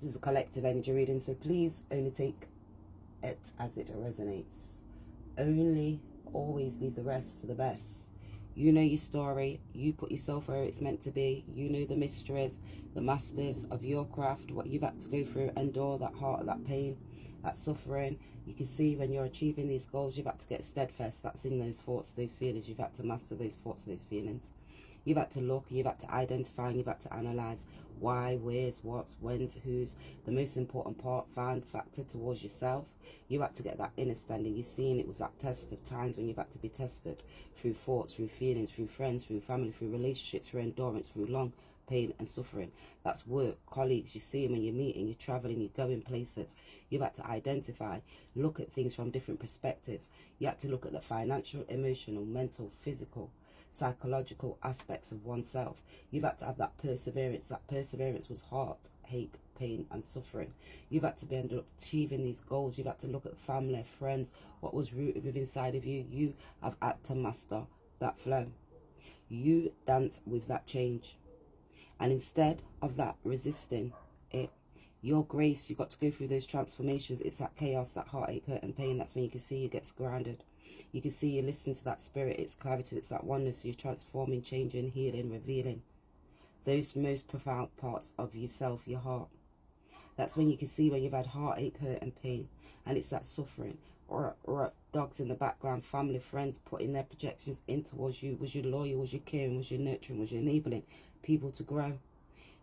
This is a collective energy reading, so please only take it as it resonates. Only always leave the rest for the best. You know your story. You put yourself where it's meant to be. You know the mysteries, the masters of your craft, what you've had to go through, endure that heart, that pain, that suffering. You can see when you're achieving these goals, you've had to get steadfast. That's in those thoughts, those feelings. You've had to master those thoughts, those feelings. You've had to look, you've had to identify, and you've had to analyse why, where's, what's, when's, who's. The most important part, find factor towards yourself. You had to get that inner standing. You've seen it was that test of times when you've had to be tested through thoughts, through feelings, through friends, through family, through relationships, through endurance, through long pain and suffering. That's work, colleagues. You see them when you're meeting, you're traveling, you're going places. You've had to identify, look at things from different perspectives. You had to look at the financial, emotional, mental, physical, psychological aspects of oneself. You've had to have that perseverance. That perseverance was heartache, pain and suffering. You've had to end up achieving these goals. You've had to look at family, friends, what was rooted within inside of you. You have had to master that flow. You dance with that change. And instead of that resisting it, your grace, you got to go through those transformations. It's that chaos, that heartache, hurt and pain. That's when you can see you get grounded. You can see you listen to that spirit, it's clarity, it's that oneness. You're transforming, changing, healing, revealing those most profound parts of yourself, your heart. That's when you can see when you've had heartache, hurt and pain, and it's that suffering, or dogs in the background, family, friends putting their projections in towards you. Was you loyal? Was you caring? Was you nurturing? Was you enabling people to grow?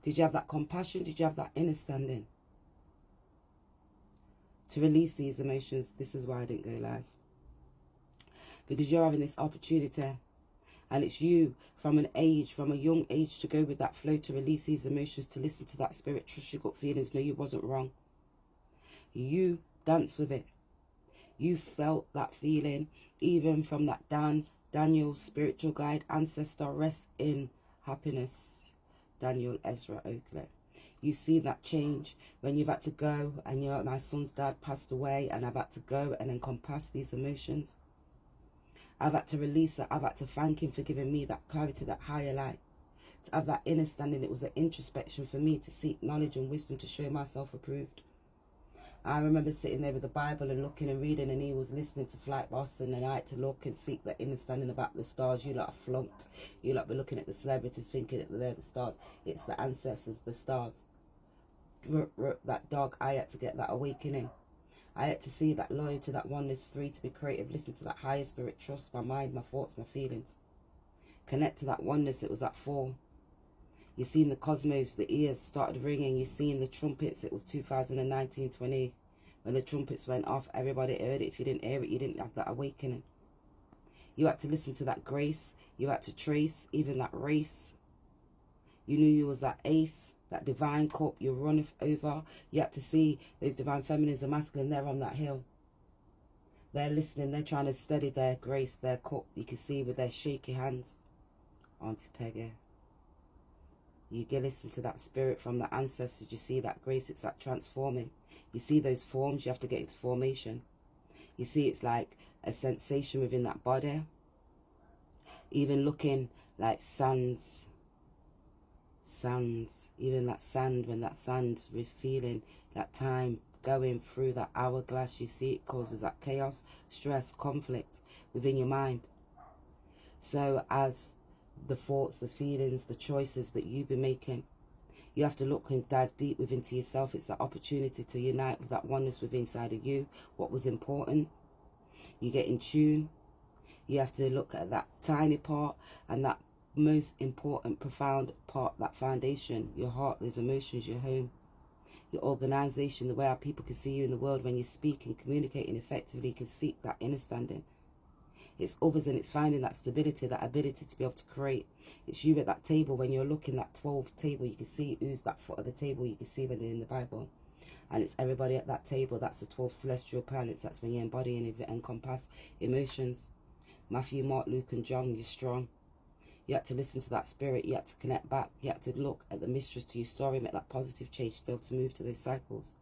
Did you have that compassion? Did you have that inner standing to release these emotions? This is why I didn't go live. Because you're having this opportunity, and it's you from a young age to go with that flow, to release these emotions, to listen to that spirit, trust your gut feelings, know you wasn't wrong. You dance with it. You felt that feeling, even from that Daniel, spiritual guide, ancestor, rest in happiness, Daniel Ezra Oakley. You see that change when you've had to go, and you're like, my son's dad passed away, and I've had to go and encompass these emotions. I've had to release it. I've had to thank him for giving me that clarity, that higher light. To have that inner standing. It was an introspection for me to seek knowledge and wisdom to show myself approved. I remember sitting there with the Bible and looking and reading, and he was listening to Flight Boss, and then I had to look and seek that inner standing about the stars. You lot are flunked. You lot be looking at the celebrities thinking that they're the stars. It's the ancestors, the stars. That dog, I had to get that awakening. I had to see that loyalty, that oneness, free to be creative, listen to that higher spirit, trust my mind, my thoughts, my feelings. Connect to that oneness, it was that fall. You seen the cosmos, the ears started ringing. You seen the trumpets, it was 2019-20. When the trumpets went off, everybody heard it. If you didn't hear it, you didn't have that awakening. You had to listen to that grace. You had to trace even that race. You knew you was that ace, that divine cup you run over. You had to see those divine feminines and masculine, they're on that hill. They're listening, they're trying to steady their grace, their cup. You can see with their shaky hands. Auntie Peggy. You can listen to that spirit from the ancestors. You see that grace, it's that transforming. You see those forms, you have to get into formation. You see it's like a sensation within that body. Even looking like sands, even that sand, when that sand, we're feeling that time going through that hourglass, you see it causes that chaos, stress, conflict within your mind. So as the thoughts, the feelings, the choices that you've been making, you have to look and dive deep within to yourself. It's that opportunity to unite with that oneness within inside of you. What was important, you get in tune. You have to look at that tiny part and that most important, profound part, that foundation, your heart, those emotions, your home, your organization, the way how people can see you in the world when you speak and communicating effectively. You can seek that inner standing. It's others, and it's finding that stability, that ability to be able to create. It's you at that table when you're looking at that 12 table. You can see who's that foot of the table. You can see when they're in the Bible. And it's everybody at that table. That's the 12 celestial planets. That's when you embody and encompass emotions. Matthew, Mark, Luke and John, you're strong. You had to listen to that spirit. You had to connect back. You had to look at the mistress to your story, make that positive change to be able to move to those cycles.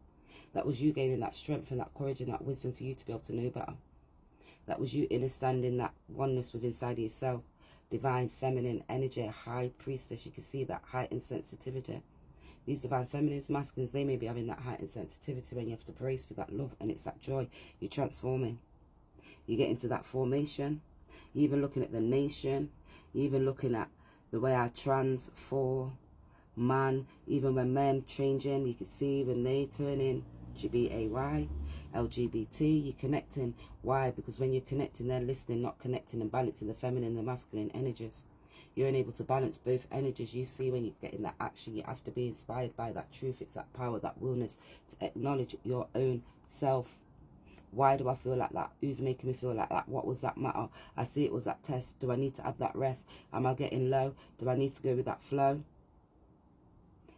That was you gaining that strength and that courage and that wisdom for you to be able to know better. That was you understanding that oneness within inside of yourself. Divine feminine energy, high priestess. You can see that heightened sensitivity. These divine feminines, masculines, they may be having that heightened sensitivity when you have to brace with that love, and it's that joy. You're transforming. You get into that formation. You're even looking at the nation. You're even looking at the way I transform man. Even when men changing, you can see when they turn in GBAY, LGBT, you're connecting. Why? Because when you're connecting, they're listening, not connecting, and balancing the feminine and the masculine energies. You're unable to balance both energies. You see, when you get in that action, you have to be inspired by that truth. It's that power, that willness to acknowledge your own self. Why do I feel like that? Who's making me feel like that? What was that matter? I see it was that test. Do I need to have that rest? Am I getting low? Do I need to go with that flow?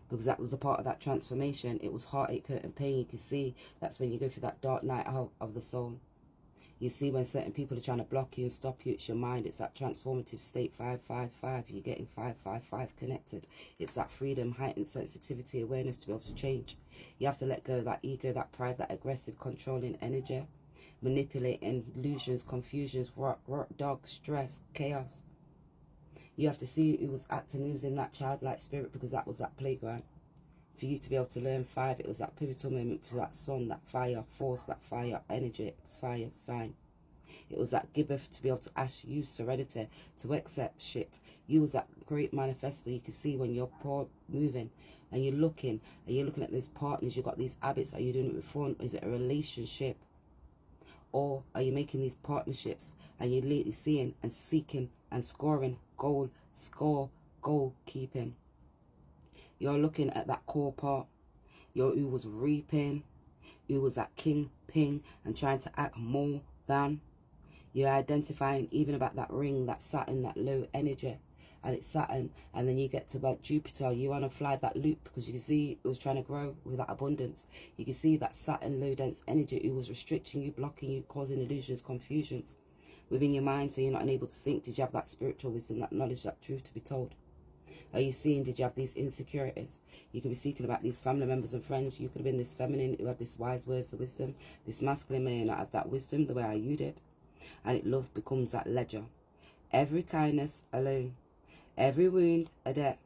Because that was a part of that transformation. It was heartache, hurt and pain. You can see that's when you go through that dark night out of the soul. You see when certain people are trying to block you and stop you, it's your mind. It's that transformative state, 555. You're getting 555 connected. It's that freedom, heightened sensitivity, awareness to be able to change. You have to let go of that ego, that pride, that aggressive, controlling energy. Manipulating, illusions, confusions, dark, stress, chaos. You have to see who was acting, who was in that childlike spirit, because that was that playground. For you to be able to learn 5, it was that pivotal moment for that sun, that fire force, that fire energy, fire sign. It was that gibbeth to be able to ask you serenity, to accept shit. You was that great manifestor. You can see when you're moving and you're looking at these partners, you've got these habits. Are you doing it with fun? Is it a relationship? Or are you making these partnerships and you're lately seeing and seeking and scoring goal keeping? You're looking at that core part. Who was reaping, who was that king ping and trying to act more than. You're identifying even about that ring, that Saturn, that low energy. And it's Saturn, and then you get to about Jupiter. You want to fly that loop because you can see it was trying to grow with that abundance. You can see that Saturn, low dense energy, it was restricting you, blocking you, causing illusions, confusions within your mind, so you're not able to think. Did you have that spiritual wisdom, that knowledge, that truth to be told? Are you seeing, did you have these insecurities? You could be speaking about these family members and friends. You could have been this feminine who had this wise words of wisdom. This masculine may not have that wisdom the way you did. And love becomes that ledger. Every kindness alone. Every wound a debt.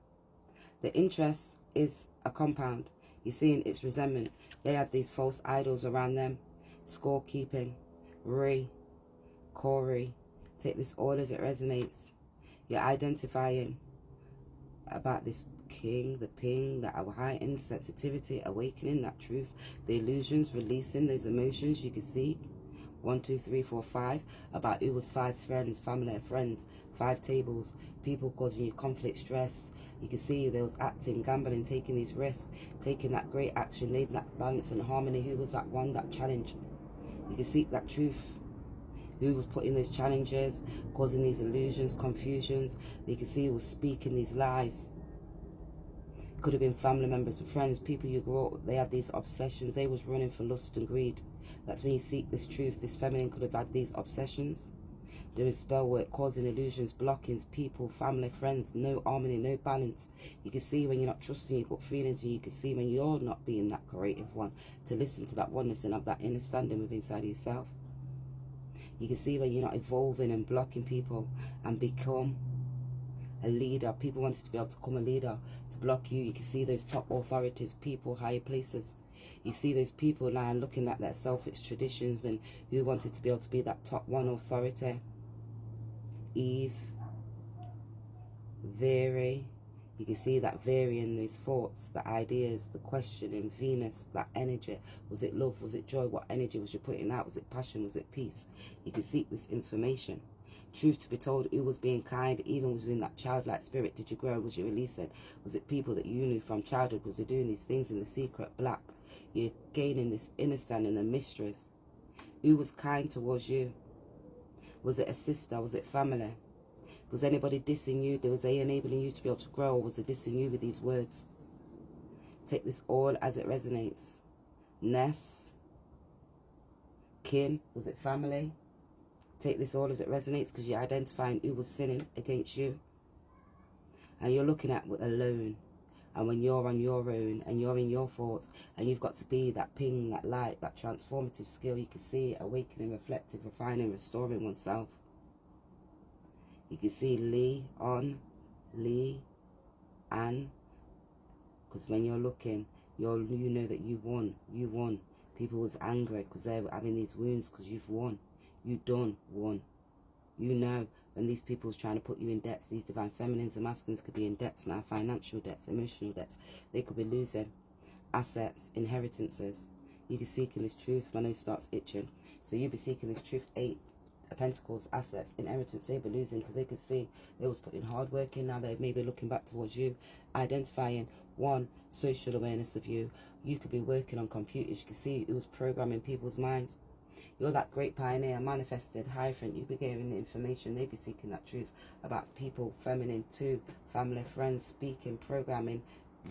The interest is a compound. You're seeing it's resentment. They have these false idols around them. Scorekeeping. Corey. Take this all as it resonates. You're identifying about this king, the ping, that our heightened sensitivity, awakening that truth, the illusions, releasing those emotions. You can see 1, 2, 3, 4, 5 about who was 5 friends, family, friends, 5 tables, people causing you conflict, stress. You can see there was acting, gambling, taking these risks, taking that great action, needing that balance and harmony. Who was that one, that challenge? You can seek that truth. Who was putting those challenges, causing these illusions, confusions. You can see who was speaking these lies. Could have been family members and friends, people you grew up with. They had these obsessions. They was running for lust and greed. That's when you seek this truth. This feminine could have had these obsessions. Doing spell work, causing illusions, blockings, people, family, friends, no harmony, no balance. You can see when you're not trusting your gut feelings, and you can see when you're not being that creative one to listen to that oneness and have that inner standing within inside of yourself. You can see when you're not evolving and blocking people and become a leader. People wanted to be able to become a leader, to block you. You can see those top authorities, people, higher places. You see those people now looking at their selfish traditions and who wanted to be able to be that top one authority. Eve, vary. You can see that varying those thoughts, the ideas, the questioning, Venus, that energy. Was it love? Was it joy? What energy was you putting out? Was it passion? Was it peace? You can seek this information. Truth to be told, who was being kind, even was in that childlike spirit. Did you grow? Was you releasing? Was it people that you knew from childhood? Was they doing these things in the secret? Black. You're gaining this understanding and mysteries. Who was kind towards you? Was it a sister? Was it family? Was anybody dissing you? Was they enabling you to be able to grow? Or was it dissing you with these words? Take this all as it resonates. Ness. Kin. Was it family? Take this all as it resonates, because you're identifying who was sinning against you. And you're looking at alone. And when you're on your own and you're in your thoughts and you've got to be that ping, that light, that transformative skill, you can see awakening, reflective, refining, restoring oneself. You can see Lee, on, Lee, Anne, Because when you're looking, you know that you won. People was angry because they were having these wounds because you've won. You done won. You know when these people was trying to put you in debts, these divine feminines and masculines could be in debts now, financial debts, emotional debts. They could be losing assets, inheritances. You can seek in this truth. My nose starts itching. So you'll be seeking this truth. 8 of Pentacles, assets, inheritance. They be losing because they could see they was putting hard work in. Now they may be looking back towards you, identifying one, social awareness of you. You could be working on computers. You can see it was programming people's minds. You're that great pioneer, manifested, Hierophant. You be giving the information. They be seeking that truth about people, feminine too, family, friends, speaking, programming,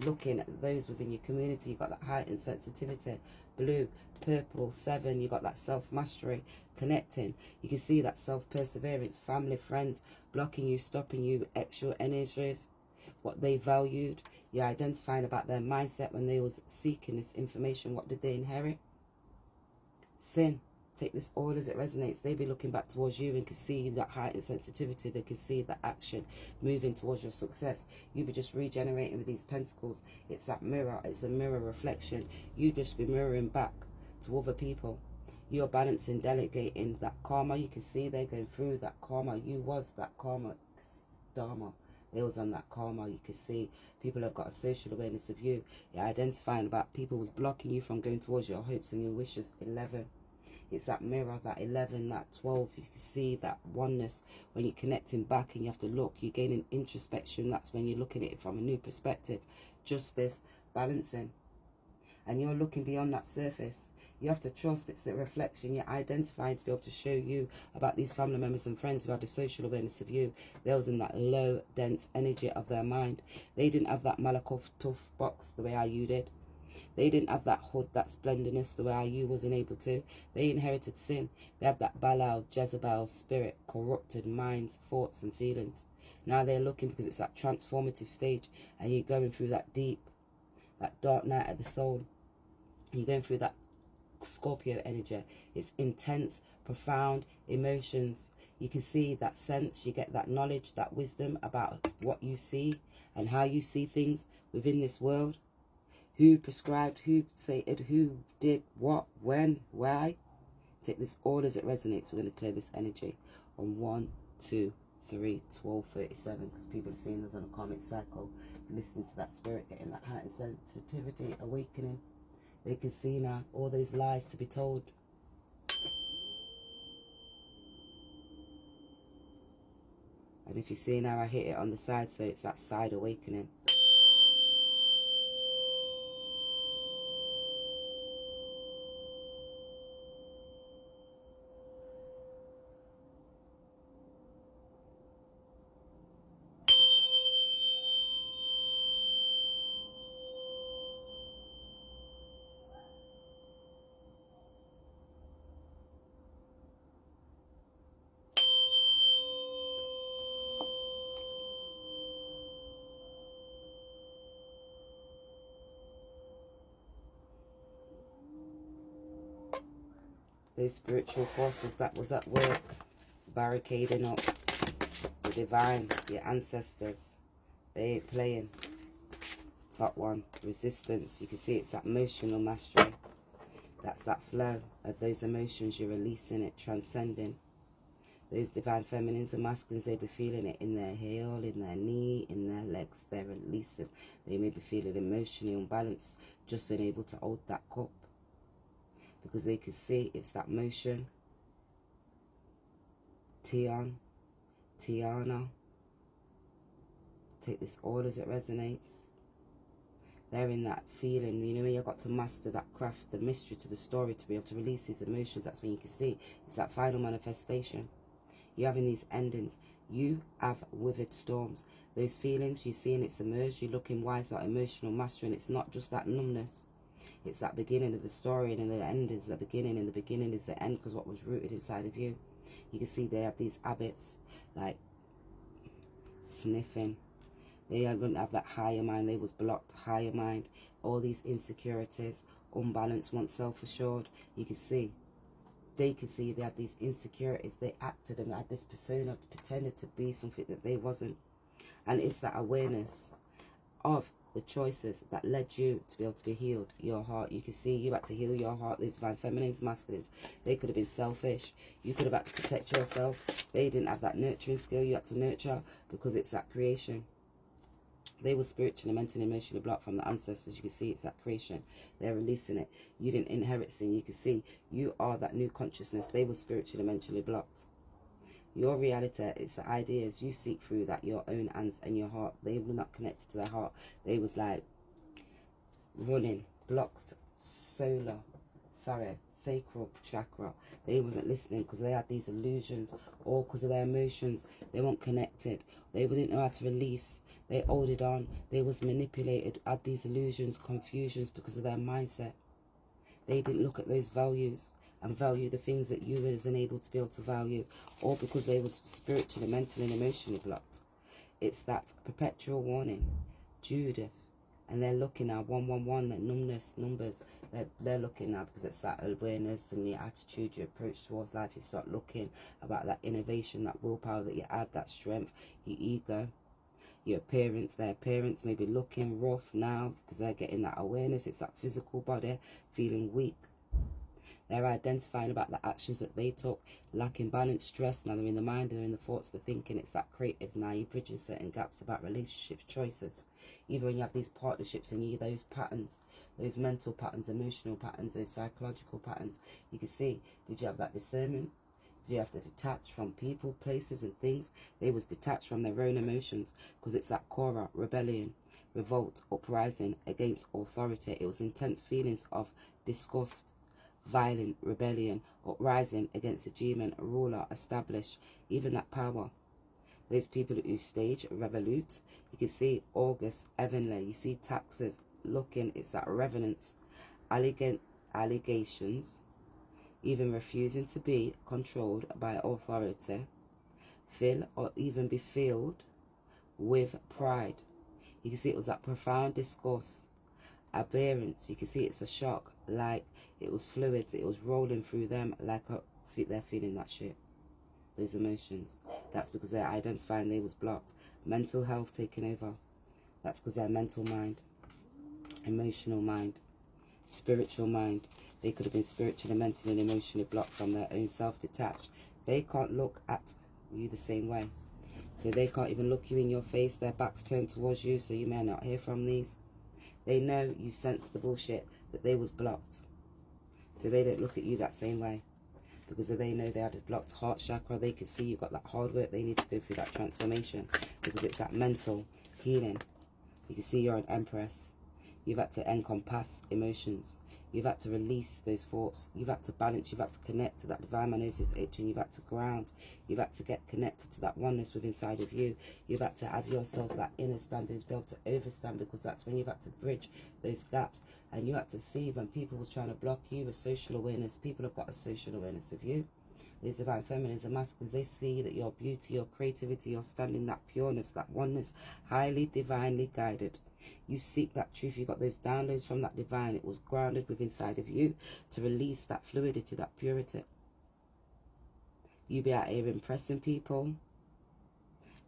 looking at those within your community. You got that heightened sensitivity. Blue, purple, 7. You got that self-mastery, connecting. You can see that self-perseverance, family, friends, blocking you, stopping you, extra energies, what they valued. You're identifying about their mindset when they was seeking this information. What did they inherit? Sin. Take this all as it resonates. They be looking back towards you and can see that heightened sensitivity. They can see that action moving towards your success. You be just regenerating with these pentacles. It's that mirror. It's a mirror reflection. You just be mirroring back to other people. You're balancing, delegating that karma. You can see they're going through that karma. You was that karma dharma. They was on that karma. You can see people have got a social awareness of you. You're identifying about people was blocking you from going towards your hopes and your wishes. 11. It's that mirror, that 11, that 12. You can see that oneness when you're connecting back and you have to look. You're gaining introspection. That's when you're looking at it from a new perspective. Justice, balancing. And you're looking beyond that surface. You have to trust it's the reflection. You're identifying to be able to show you about these family members and friends who had a social awareness of you. They was in that low, dense energy of their mind. They didn't have that Malakoff tough box the way how you did. They didn't have that hood, that splendidness the way how you wasn't able to. They inherited sin. They have that Balaam, Jezebel spirit, corrupted minds, thoughts and feelings. Now they're looking because it's that transformative stage and you're going through that deep, that dark night of the soul. You're going through that Scorpio energy. It's intense, profound emotions. You can see that sense. You get that knowledge, that wisdom about what you see and how you see things within this world. Who prescribed, who stated, who did what, when, why. Take this all as it resonates. We're going to clear this energy on 1, 2, 3, 12, 37. Because people are seeing us on a karmic cycle. Listening to that spirit, getting that heightened sensitivity, awakening. They can see now all those lies to be told. And if you see now, I hit it on the side, so it's that side awakening. Those spiritual forces that was at work, barricading up the divine, your ancestors, they ain't playing. Top 1, resistance. You can see it's that emotional mastery. That's that flow of those emotions. You're releasing it, transcending. Those divine feminines and masculines, they be feeling it in their heel, in their knee, in their legs. They're releasing. They may be feeling emotionally unbalanced, just unable to hold that cup. Because they can see it's that motion. Tian, Tiana. Take this all as it resonates. They're in that feeling, you know, when you've got to master that craft, the mystery to the story, to be able to release these emotions. That's when you can see it's that final manifestation. You're having these endings. You have withered storms. Those feelings, you're seeing it emerge. You're looking why it's that emotional mastery, and it's not just that numbness. It's that beginning of the story, and the end is the beginning, and the beginning is the end, because what was rooted inside of you. You can see they have these habits, like sniffing. They wouldn't have that higher mind. They was blocked, higher mind. All these insecurities, unbalanced, once self-assured. You can see. They can see they had these insecurities. They acted and had this persona, pretended to be something that they wasn't. And it's that awareness of the choices that led you to be able to be healed. Your heart, you can see you had to heal your heart. These divine feminines, masculines, they could have been selfish. You could have had to protect yourself. They didn't have that nurturing skill. You had to nurture, because it's that creation. They were spiritually, mentally, emotionally blocked from the ancestors. You can see it's that creation. They're releasing it. You didn't inherit sin. You can see you are that new consciousness. They were spiritually, mentally blocked. Your reality, it's the ideas you seek through that, your own hands and your heart. They were not connected to their heart. They was like running, blocked, solar, sacral chakra. They wasn't listening because they had these illusions, or because of their emotions. They weren't connected. They didn't know how to release. They hold it on. They was manipulated, had these illusions, confusions because of their mindset. They didn't look at those values and value the things that you wasn't able to be able to value, or because they was spiritually, mentally and emotionally blocked. It's that perpetual warning, Judith. And they're looking now, 111, that numbness, numbers, they're looking now, because it's that awareness and your attitude, your approach towards life. You start looking about that innovation, that willpower that you add, that strength, your ego, your appearance. Their appearance may be looking rough now because they're getting that awareness. It's that physical body feeling weak. They're identifying about the actions that they took, lacking balance, stress. Now they're in the mind, they're in the thoughts, the thinking. It's that creative. Now you're bridging certain gaps about relationships, choices. Even when you have these partnerships and you those patterns, those mental patterns, emotional patterns, those psychological patterns, you can see, did you have that discernment? Did you have to detach from people, places and things? They was detached from their own emotions, because it's that Korah, rebellion, revolt, uprising against authority. It was intense feelings of disgust, violent rebellion, uprising against a demon, a ruler, established, even that power. Those people who stage, revolute. You can see August, heavenly. You see taxes, looking, it's that revenants, allegations, even refusing to be controlled by authority, fill or even be filled with pride. You can see it was that profound discourse, aberrance. You can see it's a shock, like it was fluids, it was rolling through them, like they're feeling that shit, those emotions. That's because they're identifying they was blocked. Mental health taking over. That's because their mental mind, emotional mind, spiritual mind. They could have been spiritually, mentally and emotionally blocked from their own self, detached. They can't look at you the same way. So they can't even look you in your face. Their backs turned towards you, so you may not hear from these. They know you sense the bullshit, that they was blocked. So they don't look at you that same way, because they know they had a blocked heart chakra. They can see you've got that hard work. They need to go through that transformation, because it's that mental healing. You can see you're an empress. You've had to encompass emotions. You've had to release those thoughts. You've had to balance. You've had to connect to that divine manosis itching. You've had to ground. You've had to get connected to that oneness within inside of you. You've had to have yourself that inner standing to be able to overstand, because that's when you've had to bridge those gaps. And you had to see when people was trying to block you with social awareness. People have got a social awareness of you. These divine feminines and masculines, they see that your beauty, your creativity, your standing, that pureness, that oneness, highly divinely guided. You seek that truth. You got those downloads from that divine. It was grounded within inside of you to release that fluidity, that purity. You be out here impressing people.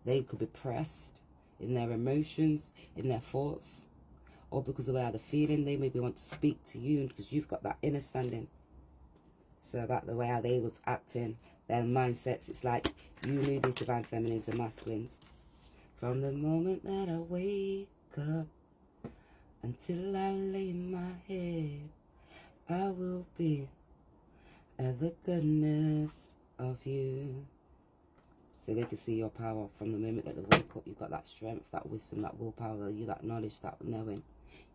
They could be pressed in their emotions, in their thoughts, or because of the way they're feeling. They maybe want to speak to you because you've got that inner standing. So about the way how they was acting, their mindsets, it's like you knew these divine feminines and masculines. From the moment that I wake up until I lay my head, I will be at the goodness of you. So they can see your power from the moment that they wake up. You've got that strength, that wisdom, that willpower, you that knowledge, that knowing.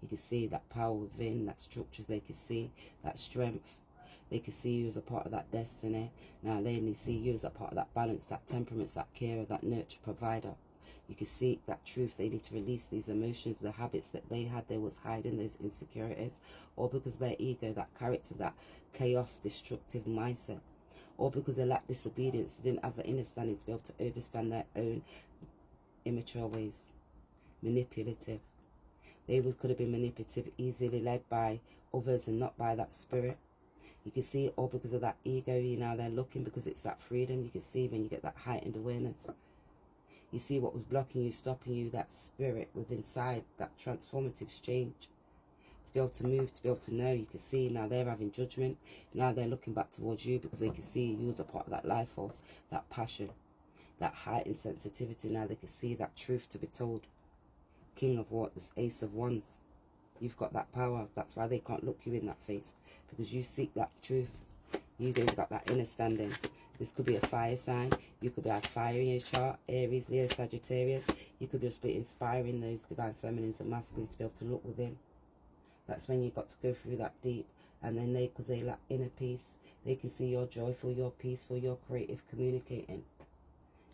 You can see that power within, that structures. They can see that strength. They can see you as a part of that destiny. Now they only see you as a part of that balance, that temperament, that carer, that nurture provider. You can see that truth. They need to release these emotions, the habits that they had. They was hiding those insecurities, or because their ego, that character, that chaos, destructive mindset, or because they lacked disobedience. They didn't have the understanding to be able to understand their own immature ways, manipulative. They could have been manipulative, easily led by others and not by that spirit. You can see it all because of that ego. You know, they're looking because it's that freedom. You can see when you get that heightened awareness. You see what was blocking you, stopping you, that spirit within inside, that transformative change. To be able to move, to be able to know. You can see now they're having judgment. Now they're looking back towards you because they can see you as a part of that life force, that passion, that heightened sensitivity. Now they can see that truth to be told. King of what? This Ace of Wands. You've got that power. That's why they can't look you in that face, because you seek that truth. You guys got that inner standing. This could be a fire sign. You could be had fire in your chart. Aries, Leo, Sagittarius. You could just be inspiring those divine feminines and masculines to be able to look within. That's when you got to go through that deep. And then they, because they lack inner peace, they can see you're joyful, you're peaceful, you're creative, communicating.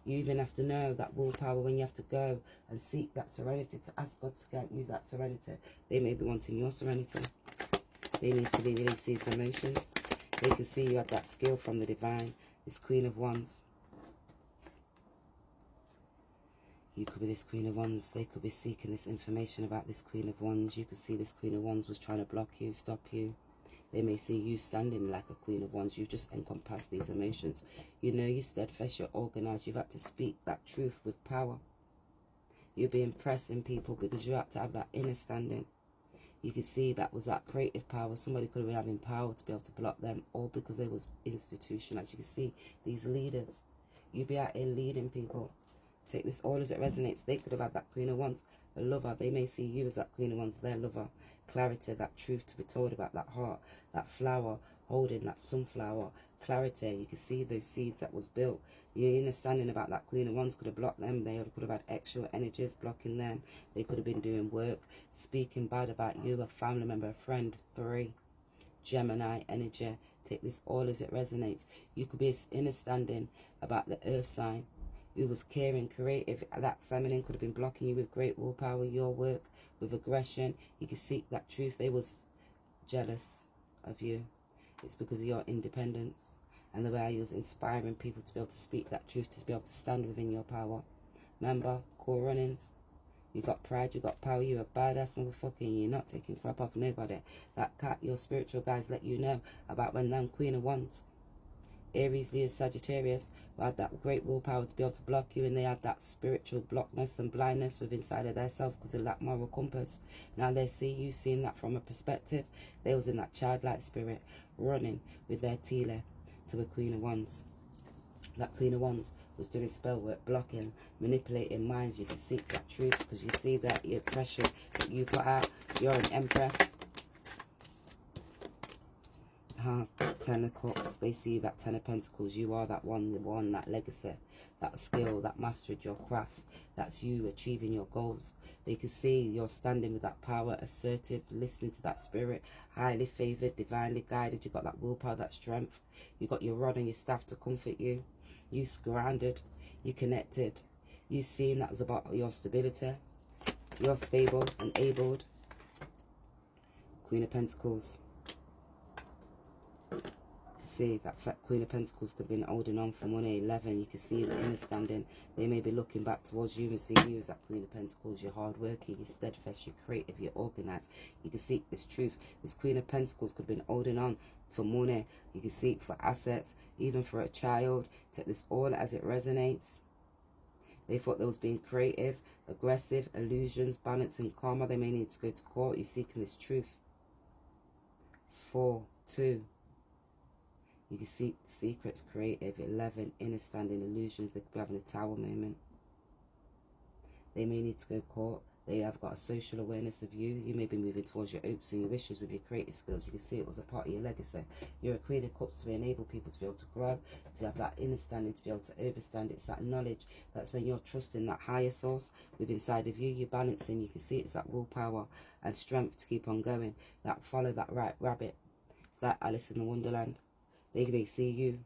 You even have to know that willpower when you have to go and seek that serenity, to ask God to grant you that serenity. They may be wanting your serenity. They need to be release these emotions. They can see you have that skill from the divine. This Queen of Wands. You could be this Queen of Wands. They could be seeking this information about this Queen of Wands. You could see this Queen of Wands was trying to block you, stop you. They may see you standing like a Queen of Wands. You've just encompassed these emotions. You know you're steadfast, you're organized. You've had to speak that truth with power. You'll be impressing people because you have to have that inner standing. You can see that was that creative power. Somebody could have been having power to be able to block them, all because they was institutionalized. You can see these leaders. You'll be out here leading people. Take this all as it resonates. They could have had that Queen of Wands, a lover. They may see you as that Queen of Wands, their lover. Clarity, that truth to be told about that heart, that flower holding that sunflower. Clarity, you can see those seeds that was built. Your understanding about that Queen of Wands could have blocked them. They could have had extra energies blocking them. They could have been doing work, speaking bad about you, a family member, a friend. 3, Gemini energy. Take this all as it resonates. You could be understanding about the earth sign, who was caring, creative. That feminine could have been blocking you with great willpower, your work, with aggression. You can seek that truth. They was jealous of you. It's because of your independence and the way you was inspiring people to be able to speak that truth, to be able to stand within your power. Remember, cool runnings. You got pride, you got power, you're a badass motherfucker, and you're not taking crap off nobody. That cat, your spiritual guys let you know about when them Queen of Wands, Aries, Leo, Sagittarius, who had that great willpower to be able to block you, and they had that spiritual blockness and blindness within inside of their self because they lack moral compass. Now they see you seeing that from a perspective. They was in that childlike spirit, running with their Tile to a Queen of Wands. That Queen of Wands was doing spell work, blocking, manipulating minds. You can seek that truth because you see that your pressure that you put out. You're an Empress. 10 of Cups. They see that 10 of Pentacles. You are that one, the one, that legacy, that skill, that mastered your craft. That's you achieving your goals. They can see you're standing with that power, assertive, listening to that spirit, highly favored, divinely guided. You got that willpower, that strength. You got your rod and your staff to comfort you. You grounded, you connected. You seeing that was about your stability. You're stable and abled. Queen of Pentacles. See that Queen of Pentacles could have been holding on from 1-11. You can see the inner standing. They may be looking back towards you and see you as that Queen of Pentacles. You're hardworking, you're steadfast, you're creative, you're organized. You can seek this truth. This Queen of Pentacles could have been holding on for money. You can seek for assets, even for a child. Take this all as it resonates. They thought they was being creative, aggressive, illusions, balance and karma. They may need to go to court. You're seeking this truth. 4, 2. You can seek secrets, creative. 11, inner standing, illusions. They could be having a tower moment. They may need to go to court. They have got a social awareness of you. You may be moving towards your hopes and your wishes with your creative skills. You can see it was a part of your legacy. You're a Queen of Cups to enable people to be able to grow, to have that inner standing, to be able to overstand. It's that knowledge. That's when you're trusting that higher source within inside of you. You're balancing. You can see it's that willpower and strength to keep on going. That follow that right rabbit. It's like Alice in the Wonderland. They may see you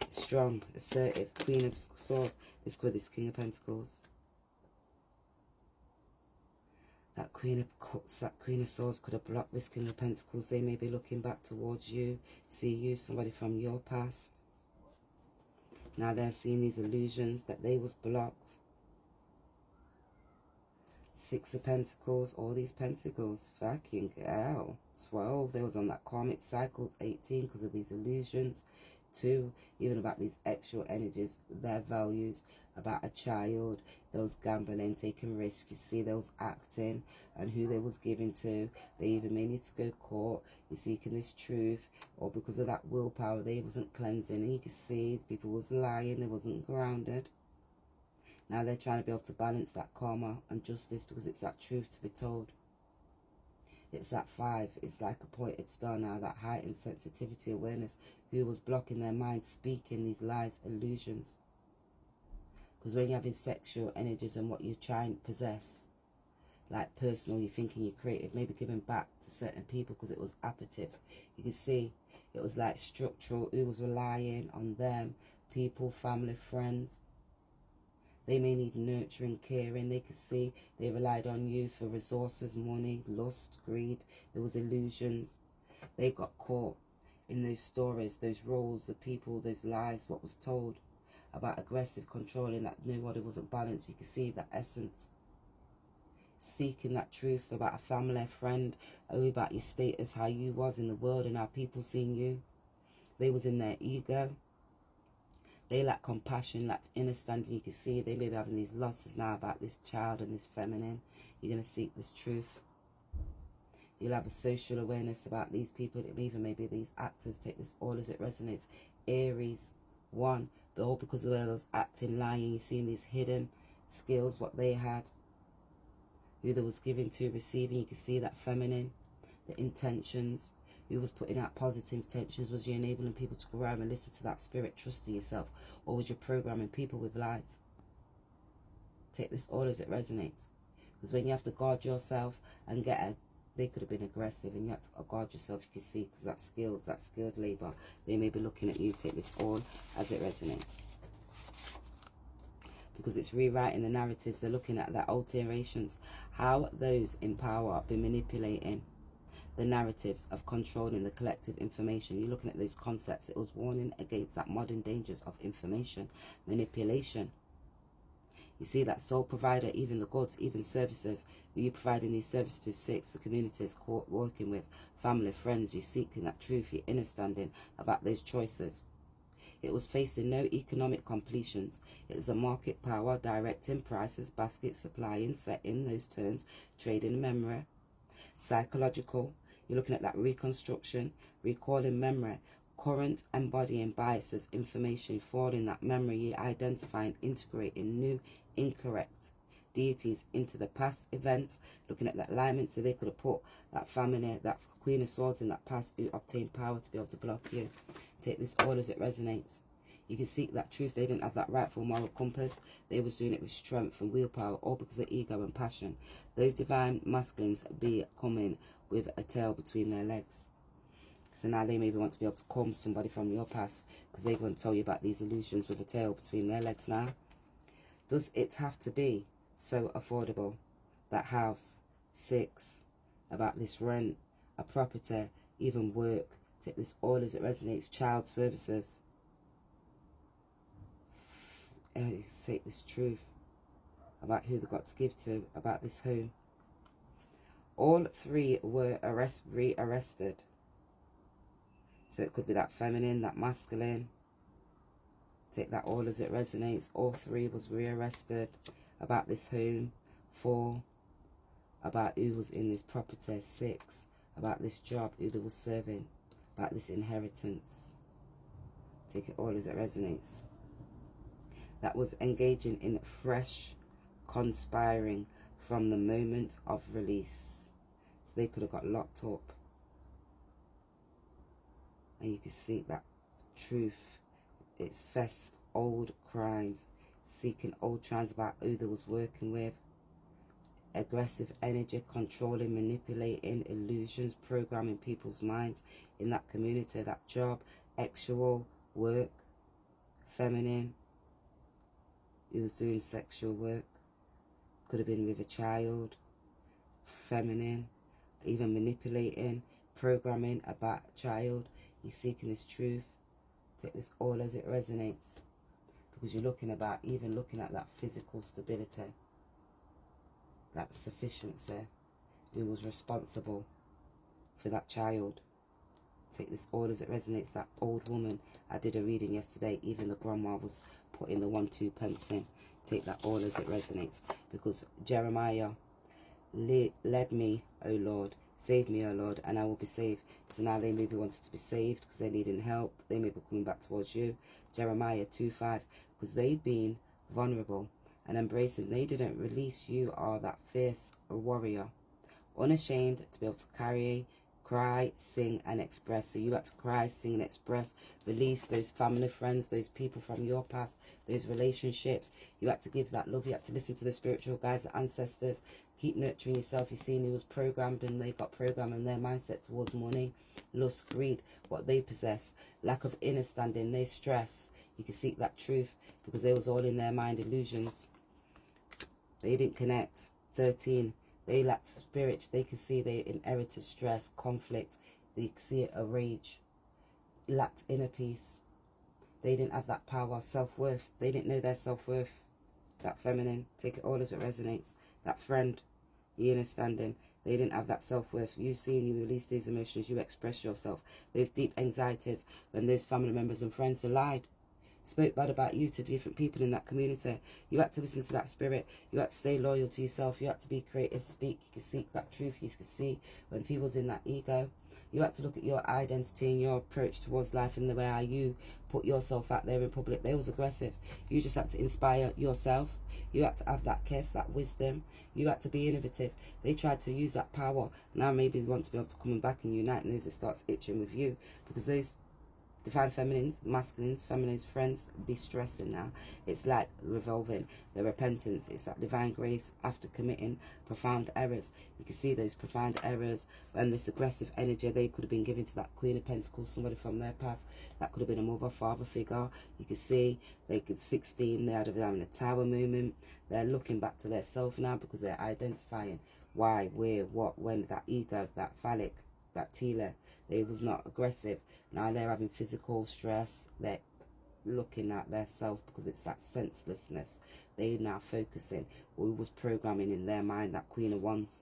strong, assertive, Queen of Swords. This could be this King of Pentacles. That Queen of Cups, that Queen of Swords could have blocked this King of Pentacles. They may be looking back towards you, see you, somebody from your past. Now they're seeing these illusions that they was blocked. 6 of Pentacles, all these Pentacles, fucking hell. 12, they was on that karmic cycle. 18, because of these illusions. 2, even about these extra energies, their values, about a child. They was gambling, taking risks. You see, they was acting and who they was giving to. They even may need to go to court. You're seeking this truth, or because of that willpower, they wasn't cleansing. And you can see people was lying. They wasn't grounded. Now they're trying to be able to balance that karma and justice, because it's that truth to be told. It's that 5. It's like a pointed star now, that heightened sensitivity, awareness. Who was blocking their mind, speaking these lies, illusions. Because when you're having sexual energies and what you're trying to possess, like personal, you're thinking you're creative, maybe giving back to certain people because it was appetitive. You can see it was like structural. Who was relying on them, people, family, friends. They may need nurturing, caring. They could see they relied on you for resources, money, lust, greed. There was illusions. They got caught in those stories, those roles, the people, those lies, what was told about aggressive, controlling, that knew what it wasn't balanced. You could see that essence. Seeking that truth about a family, a friend, about your status, how you was in the world and how people seen you. They was in their ego. They lack compassion, lacked understanding. You can see they may be having these losses now about this child and this feminine. You're going to seek this truth. You'll have a social awareness about these people, even maybe these actors. Take this all as it resonates. Aries, 1, but all because of where those acting, lying. You're seeing these hidden skills, what they had. Who they was giving to, receiving. You can see that feminine, the intentions. Who was putting out positive intentions? Was you enabling people to grow and listen to that spirit, trusting yourself? Or was you programming people with lies? Take this all as it resonates. Because when you have to guard yourself and they could have been aggressive and you have to guard yourself, you can see, because that skills, that skilled labor, they may be looking at you. Take this all as it resonates. Because it's rewriting the narratives. They're looking at that alterations. How those in power have been manipulating the narratives of controlling the collective information. You're looking at those concepts. It was warning against that modern dangers of information manipulation. You see that sole provider, even the goods, even services. Who you providing these services to? 6, the communities, working with, family, friends. You're seeking that truth, you're understanding about those choices. It was facing no economic completions. It was a market power directing prices, basket supplying, setting those terms, trading memory. Psychological. You're looking at that reconstruction, recalling memory, current embodying biases, information, falling that memory, you're identifying, integrating new, incorrect deities into the past events, looking at that alignment. So they could have put that family, that Queen of Swords in that past who obtained power to be able to block you. Take this all as it resonates. You can seek that truth. They didn't have that rightful moral compass. They was doing it with strength and willpower, all because of ego and passion. Those divine masculines be coming with a tail between their legs. So now they maybe want to be able to comb somebody from your past, because they want to tell you about these illusions with a tail between their legs now. Does it have to be so affordable? That house, 6, about this rent, a property, even work. Take this all as it resonates. Child services. Say this truth about who they got to give to, about this home. All 3 were rearrested. So it could be that feminine, that masculine. Take that all as it resonates. All 3 was rearrested about this home. 4, about who was in this property. 6, about this job, who they were serving, about this inheritance. Take it all as it resonates. That was engaging in fresh conspiring from the moment of release. So they could have got locked up. And you can see that truth. It's fest old crimes, seeking old crimes about who they was working with. Aggressive energy, controlling, manipulating, illusions, programming people's minds in that community, that job, actual work, feminine. He was doing sexual work. Could have been with a child, feminine, even manipulating, programming about a child. You're seeking this truth. Take this all as it resonates. Because you're looking about, even looking at that physical stability, that sufficiency. Who was responsible for that child. Take this all as it resonates. That old woman, I did a reading yesterday, even the grandma was putting the 1-2 pence in. Take that all as it resonates. Because Jeremiah, led me, O Lord, save me, O Lord, and I will be saved. So now they maybe wanted to be saved because they're needing help. They may be coming back towards you. Jeremiah 2:5, because they've been vulnerable and embracing. They didn't release. You are that fierce warrior, unashamed to be able to carry, cry, sing and express. So you had to cry, sing and express, release those family, friends, those people from your past, those relationships. You had to give that love. You had to listen to the spiritual guides, the ancestors. Keep nurturing yourself. You seen who was programmed, and they got programmed in their mindset towards money, lust, greed, what they possess, lack of inner standing, they stress. You can seek that truth because they was all in their mind illusions. They didn't connect. 13. They lacked spirit. They could see they inherited stress, conflict. They could see it, a rage. Lacked inner peace. They didn't have that power, self-worth. They didn't know their self-worth. That feminine, take it all as it resonates. That friend, the inner standing. They didn't have that self-worth. You see and you release these emotions. You express yourself. Those deep anxieties when those family members and friends lied, spoke bad about you to different people in that community. You had to listen to that spirit. You had to stay loyal to yourself. You had to be creative, speak. You could seek that truth. You could see when people's in that ego. You had to look at your identity and your approach towards life and the way how you put yourself out there in public. They was aggressive. You just had to inspire yourself. You had to have that kith, that wisdom. You had to be innovative. They tried to use that power. Now maybe they want to be able to come back and unite, and it starts itching with you because those divine feminines, masculines, feminines, friends be stressing now. It's like revolving. The repentance, it's that divine grace after committing profound errors. You can see those profound errors and this aggressive energy they could have been given to that Queen of Pentacles, somebody from their past. That could have been a mother, father figure. You can see they could 16, they're having a tower moment. They're looking back to their self now because they're identifying why, where, what, when, that ego, that phallic, that Tila. They was not aggressive. Now they're having physical stress. They're looking at their self because it's that senselessness. They're now focusing. We was programming in their mind that Queen of Wands.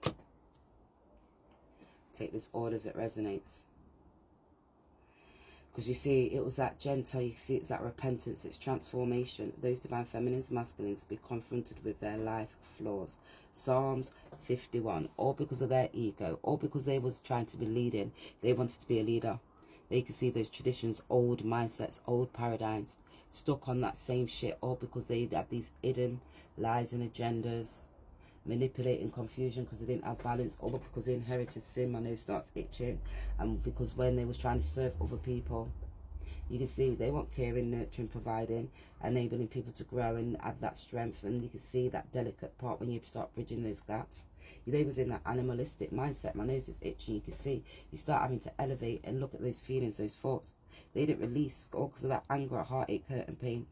Take this order as it resonates. Because you see, it was that gentle, you see it's that repentance, it's transformation. Those divine feminines, masculines, be confronted with their life flaws. Psalms 51, all because of their ego, all because they was trying to be leading. They wanted to be a leader. They could see those traditions, old mindsets, old paradigms, stuck on that same shit, all because they had these hidden lies and agendas, manipulating confusion because they didn't have balance, or because they inherited sin. My nose starts itching, and because when they was trying to serve other people, you can see they want caring, nurturing, providing, enabling people to grow and have that strength. And you can see that delicate part when you start bridging those gaps. They was in that animalistic mindset. My nose is itching. You can see you start having to elevate and look at those feelings, those thoughts. They didn't release all because of that anger, heartache, hurt and pain.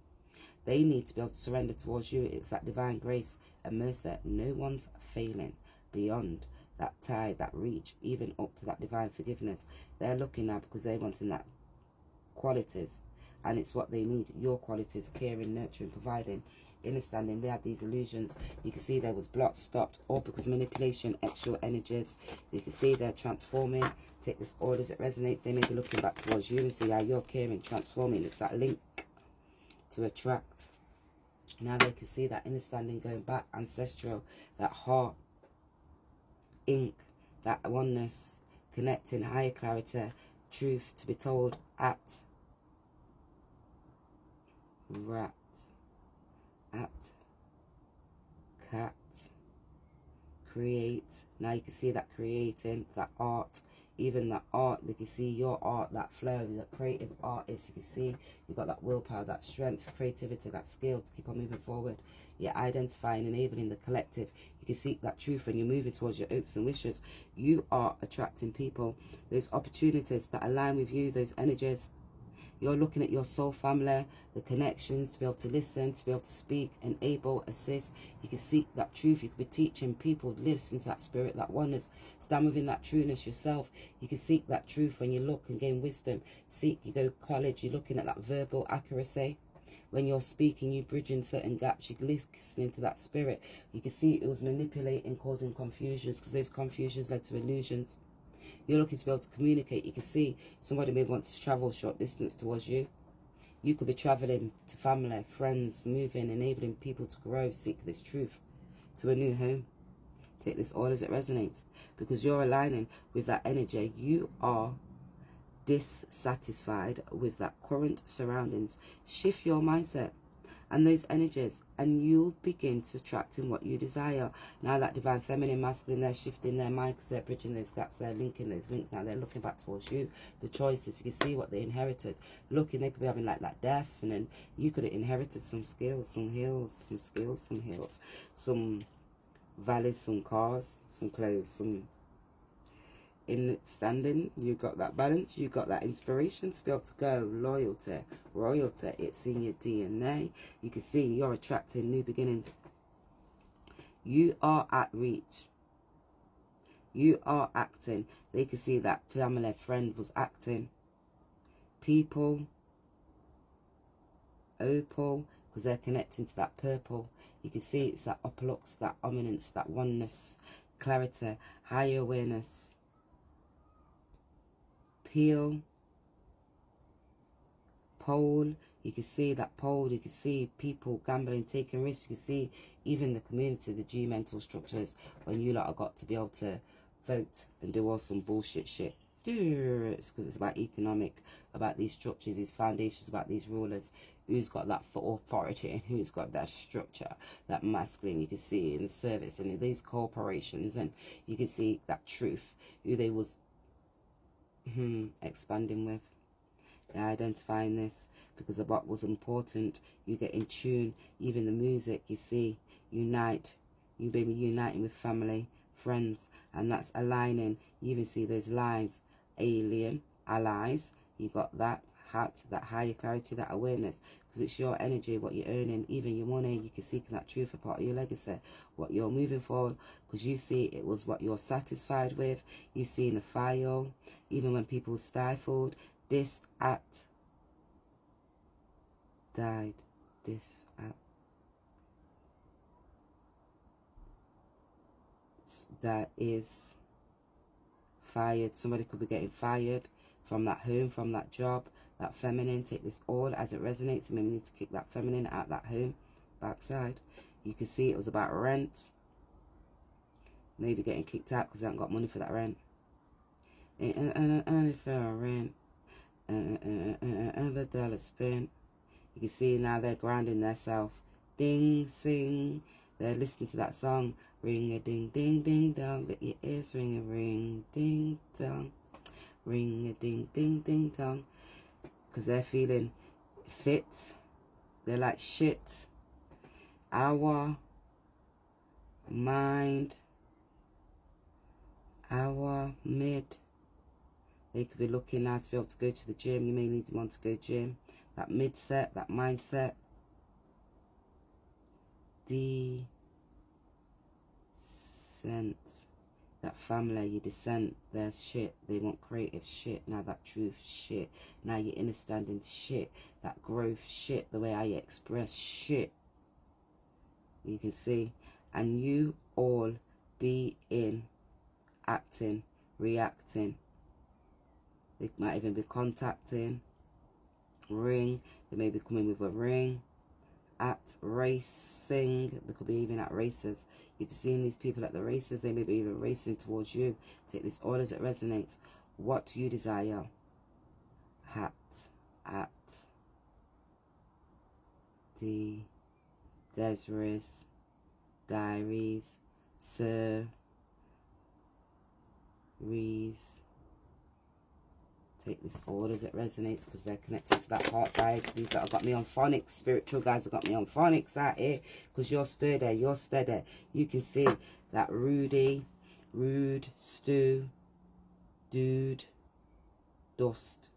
They need to be able to surrender towards you. It's that divine grace and mercy. No one's failing beyond that tie, that reach, even up to that divine forgiveness. They're looking now because they're wanting that qualities, and it's what they need. Your qualities, caring, nurturing, providing, understanding. They had these illusions. You can see there was blocks, stopped, all because manipulation, extra energies. You can see they're transforming. Take this order as it resonates. They may be looking back towards you and see how you're caring, transforming. It's that link to attract. Now they can see that understanding going back, ancestral, that heart, ink, that oneness, connecting, higher clarity, truth to be told, act, rat, at, cat, create. Now you can see that creating, that art, even that art. You can see your art, that flow, that creative artist. You can see you've got that willpower, that strength, creativity, that skill to keep on moving forward. You're identifying, enabling the collective. You can seek that truth when you're moving towards your hopes and wishes. You are attracting people, those opportunities that align with you, those energies. You're looking at your soul family, the connections, to be able to listen, to be able to speak, enable, assist. You can seek that truth. You could be teaching people, listen to that spirit, that oneness. Stand within that trueness yourself. You can seek that truth when you look and gain wisdom. Seek, you go college, you're looking at that verbal accuracy. When you're speaking, you bridging certain gaps, you're listening to that spirit. You can see it was manipulating, causing confusions, because those confusions led to illusions. You're looking to be able to communicate. You can see somebody may want to travel short distance towards you. You could be traveling to family, friends, moving, enabling people to grow, seek this truth to a new home. Take this all as it resonates, because you're aligning with that energy. You are dissatisfied with that current surroundings. Shift your mindset and those energies, and you'll begin to attract in what you desire. Now that divine feminine, masculine, they're shifting their minds, they're bridging those gaps, they're linking those links. Now they're looking back towards you, the choices. You can see what they inherited. Looking, they could be having like that death, and then you could have inherited some skills, some heals, some skills, some heals, some valleys, some cars, some clothes, some in standing. You got that balance, you got that inspiration to be able to go. Loyalty, royalty, it's in your DNA. You can see you're attracting new beginnings. You are at reach. You are acting. They can see that family friend was acting. People, opal, because they're connecting to that purple. You can see it's that opalux, that ominence, that oneness, clarity, higher awareness. Peel, pole, you can see that pole, you can see people gambling, taking risks, you can see even the community, the G mental structures, when you lot have got to be able to vote and do all some bullshit shit. It's because it's about economic, about these structures, these foundations, about these rulers, who's got that authority and who's got that structure, that masculine. You can see in the service and in these corporations, and you can see that truth, who they was expanding with. They're identifying this because of what was important. You get in tune. Even the music, you see, unite. You may be uniting with family, friends, and that's aligning. You even see those lines, alien, allies. You got that hat, that higher clarity, that awareness, because it's your energy, what you're earning, even your money. You can see that truth, a part of your legacy, what you're moving forward, because you see it was what you're satisfied with. You see in the file, even when people stifled, this act died. This act that is fired. Somebody could be getting fired from that home, from that job, that feminine. Take this all as it resonates. Maybe need to kick that feminine out that home, backside. You can see it was about rent. Maybe getting kicked out because they haven't got money for that rent. And for a rent, and the dollar spent. You can see now they're grounding themselves. Ding, sing. They're listening to that song. Ring a ding, ding, ding, dong. Let your ears ring a ring, ding, dong. Ring a ding, ding, ding, dong. Because they're feeling fit. They're like shit. Our mind. Our mid. They could be looking now to be able to go to the gym. You may need to want to go gym. That mid set, that mindset. Descent. That family, you descent. There's shit. They want creative shit. Now that truth shit. Now you're understanding shit. That growth shit. The way I express shit. You can see. And you all be in acting, reacting. They might even be contacting. Ring. They may be coming with a ring. At racing. They could be even at races. You've been seeing these people at the races. They may be even racing towards you. Take this all as it resonates. What you desire. Hat. At. D. Desiree's. Diaries. Sir. Rees. Take this all as it resonates, because they're connected to that heart guide. These that have got me on phonics, spiritual guys have got me on phonics out here, because you're sturdy, you're steady. You can see that Rudy, rude, stew, dude, dust.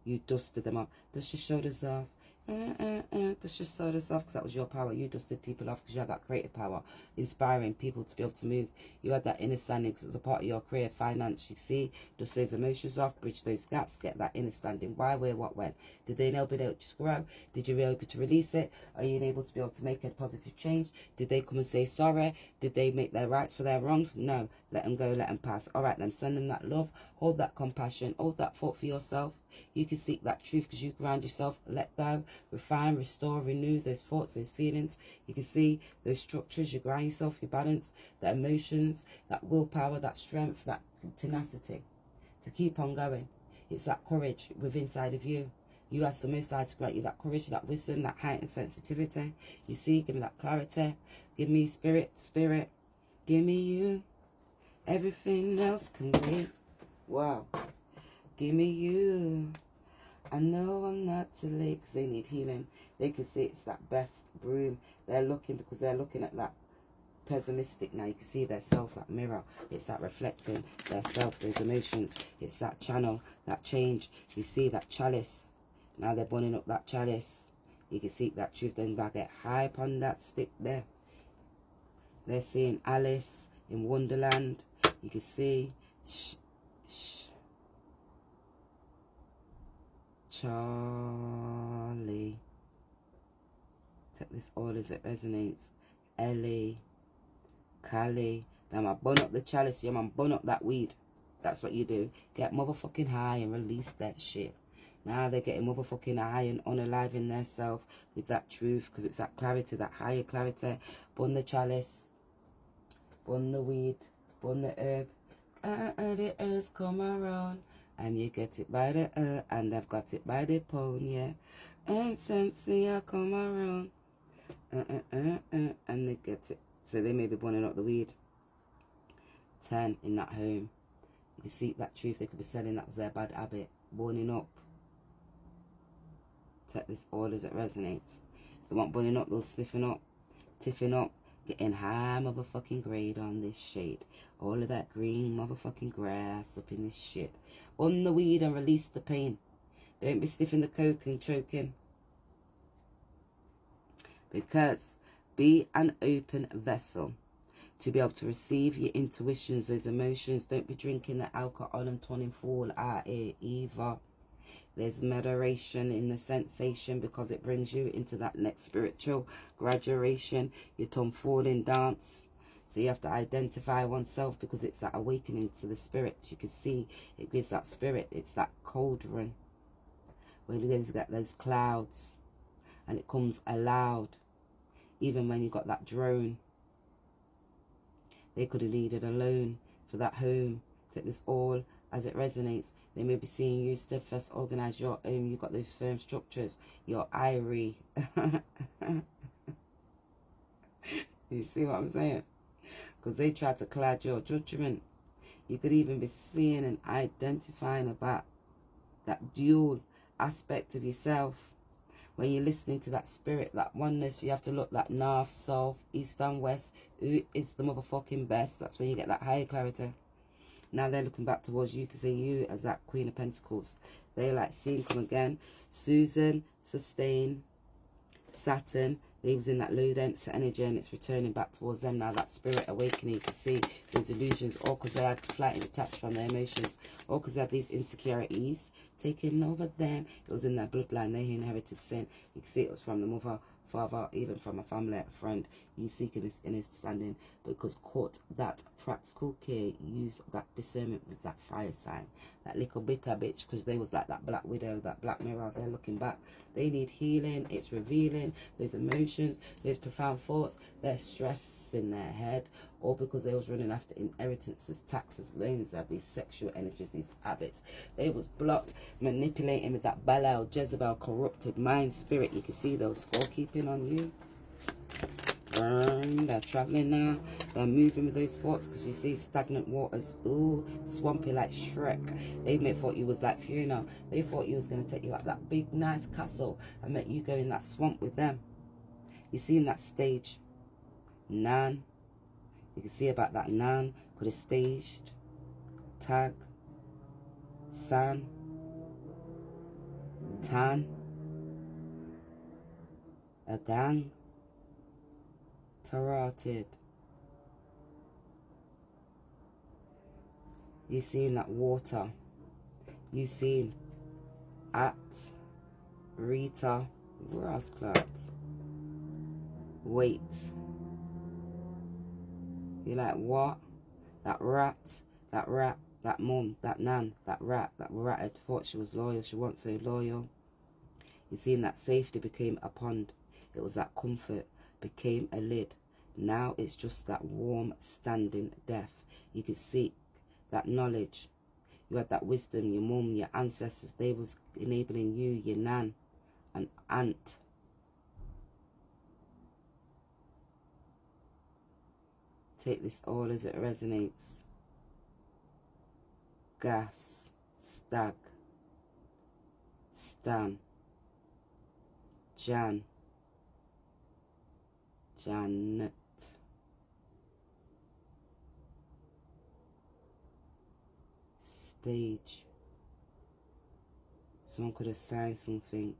You dusted them off. Dust your shoulders off. Dust your shoulders off, because that was your power. You dusted people off because you had that creative power, inspiring people to be able to move. You had that understanding because it was a part of your career, finance. You see, dust those emotions off, bridge those gaps, get that understanding. Why, where, what, when. Did they know, but they just grow? Did you be able to release it? Are you able to be able to make a positive change? Did they come and say sorry? Did they make their rights for their wrongs? No. let them go, let them pass. All right, then send them that love, hold that compassion, hold that thought for yourself. You can seek that truth because you ground yourself, let go, refine, restore, renew those thoughts, those feelings. You can see those structures, you ground yourself, you balance, the emotions, that willpower, that strength, that tenacity to keep on going. It's that courage within inside of you. You ask the Most High to grant you that courage, that wisdom, that heightened sensitivity. You see, give me that clarity. Give me spirit, spirit. Give me you. Everything else can wait. Wow. Give me you. I know I'm not too late because they need healing. They can see it's that best broom. They're looking because they're looking at that pessimistic now. You can see their self, that mirror. It's that reflecting their self, those emotions. It's that channel, that change. You see that chalice. Now they're burning up that chalice. You can see that truth. Then back get high upon that stick there. They're seeing Alice in Wonderland. You can see Charlie. Take this all as it resonates. Ellie. Cali. Now man, burn up the chalice. Yeah man, burn up that weed. That's what you do. Get motherfucking high and release that shit. Now they're getting motherfucking high and unaliving their self with that truth. Because it's that clarity, that higher clarity. Burn the chalice. Burn the weed. Burn the herb. The herbs come around. And you get it by the herb. And they've got it by the pound, yeah. And since you come around. And they get it. So they may be burning up the weed. 10 in that home. You can see that truth they could be selling. That was their bad habit. Burning up. Take this all as it resonates. They want burning up, they'll stiffen up. Tiffing up. Getting high motherfucking grade on this shade. All of that green motherfucking grass up in this shit. On the weed and release the pain. Don't be stiffing the coke and choking. Because be an open vessel to be able to receive your intuitions, those emotions. Don't be drinking the alcohol and turning fool out here either. There's moderation in the sensation because it brings you into that next spiritual graduation. Your tomfooling dance. So you have to identify oneself because it's that awakening to the spirit. You can see it gives that spirit. It's that cauldron. Where you're going to get those clouds. And it comes aloud. Even when you got that drone. They could have needed a loan for that home. Take this all as it resonates. They may be seeing you steadfast, organize your own. You got those firm structures. Your irie. You see what I'm saying? Because they try to cloud your judgment. You could even be seeing and identifying about that dual aspect of yourself. When you're listening to that spirit, that oneness, you have to look that north, south, east and west. Who is the motherfucking best? That's when you get that higher clarity. Now they're looking back towards you. You can see you as that Queen of Pentacles. They like seeing come again. Susan, Sustain, Saturn. They was in that low dense energy and it's returning back towards them now. That spirit awakening. You can see those illusions. All because they had flight and detached from their emotions. All because they had these insecurities taking over them. It was in their bloodline. They inherited sin. You can see it was from the mother, father, even from a family, a friend. You seeking this understanding because caught that practical care. Use that discernment with that fire sign. That little bitter bitch, because they was like that black widow, that black mirror. They're looking back. They need healing. It's revealing those emotions, those profound thoughts, their stress in their head, all because they was running after inheritances, taxes, loans. They have these sexual energies, these habits. They was blocked, manipulating with that Balaam, Jezebel, corrupted mind, spirit. You can see those scorekeeping on you. They're traveling now. They're moving with those thoughts because you see stagnant waters. Ooh, swampy like Shrek. They may thought you was like Fiona. They thought you was going to take you out that big nice castle and make you go in that swamp with them. You see in that stage. Nan. You can see about that Nan. Could have staged. Tag. San. Tan. A gang. Taroted. You seen that water. You seen at Rita Rossclot. Wait. You're like, what? That rat, that mum, that nan, that rat had thought she was loyal. She wasn't so loyal. You seen that safety became a pond. It was that comfort became a lid. Now it's just that warm standing death. You could seek that knowledge. You had that wisdom, your mum, your ancestors, they was enabling you, your nan, an aunt. Take this all as it resonates. Gas, stag, stan, Jan, Janet. Stage. Someone could have signed something.